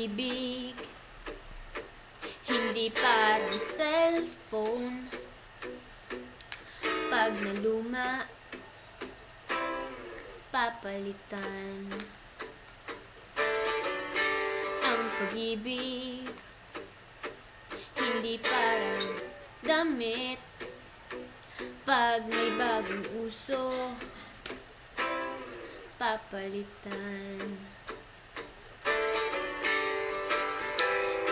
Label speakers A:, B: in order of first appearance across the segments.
A: pag-ibig hindi parang cellphone. Pag naluma, papalitan. Ang pag-ibig hindi parang damit. Pag may bagong uso, papalitan.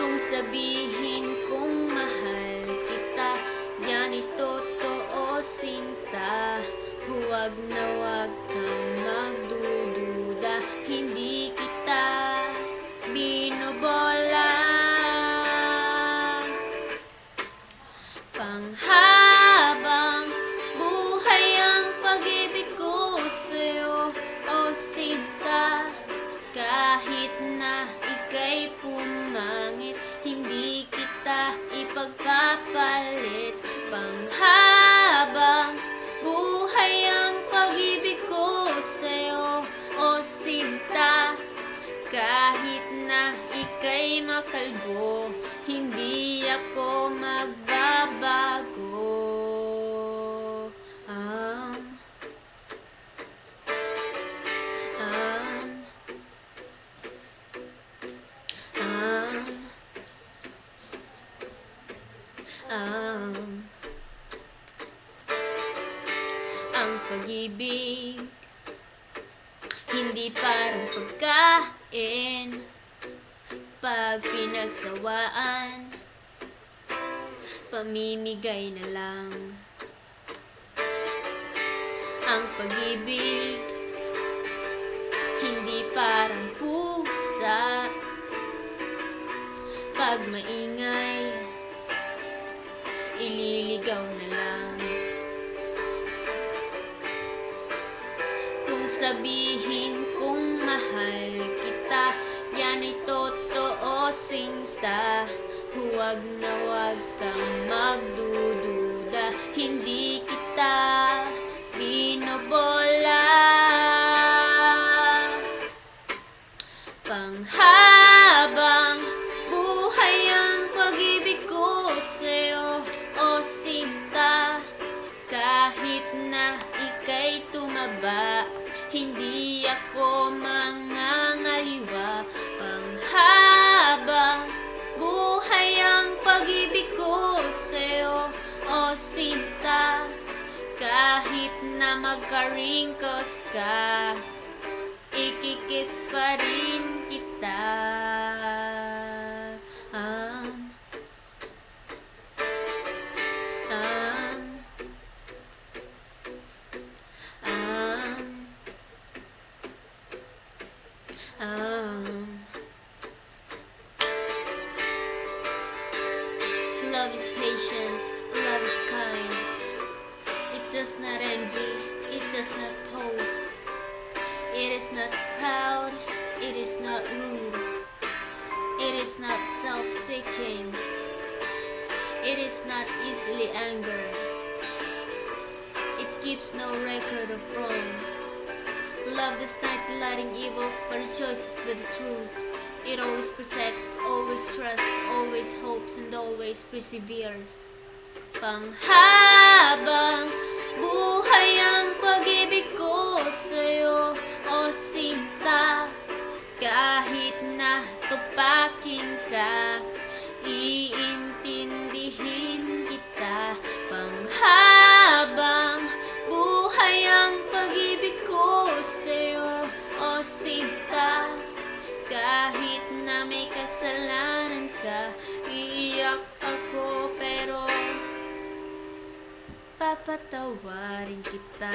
A: Kung sabihin kong mahal kita, yan ay totoo sinta. Huwag na huwag kang magdududa, hindi kita binobola. Panghabang buhay ang pag-ibig ko sa'yo, o sinta. Kahit na ika'y pumangit, hindi kita ipagpapalit. Panghabang buhay ang pag-ibig ko sa'yo, o sinta. Kahit na ika'y makalbo, hindi ako magbabago. Ang pag-ibig hindi parang pagkain. Pag pinagsawaan, pamimigay na lang. Ang pag-ibig hindi parang pusa. Pag maingay, ililigaw na lang. Kung sabihin kong mahal kita, yan ay totoo sinta. Huwag na huwag kang magdududa, hindi kita binobola. Panghabang buhay ang pag-ibig ko sa'yo, o sinta. Kahit na ika'y tumaba, hindi ako mangangaliwa. Panghabang buhay ang pag-ibig ko sa'yo, o sinta. Kahit na magka-wrinkles ka, ikikiss pa rin kita. Love is patient, love is kind. It does not envy, it does not boast. It is not proud, it is not rude. It is not self-seeking. It is not easily angered. It keeps no record of wrongs. Love does not delight in evil, but rejoices with the truth. It always protects, always trusts, always hopes, and always perseveres. Panghabang buhay ang pag-ibig ko sa'yo, o sinta. Kahit na tupakin ka, iintindihin kita. Panghabang buhay ang pag-ibig ko sa'yo, o sinta. Kahit na may kasalanan ka, iiyak ako pero papatawarin kita.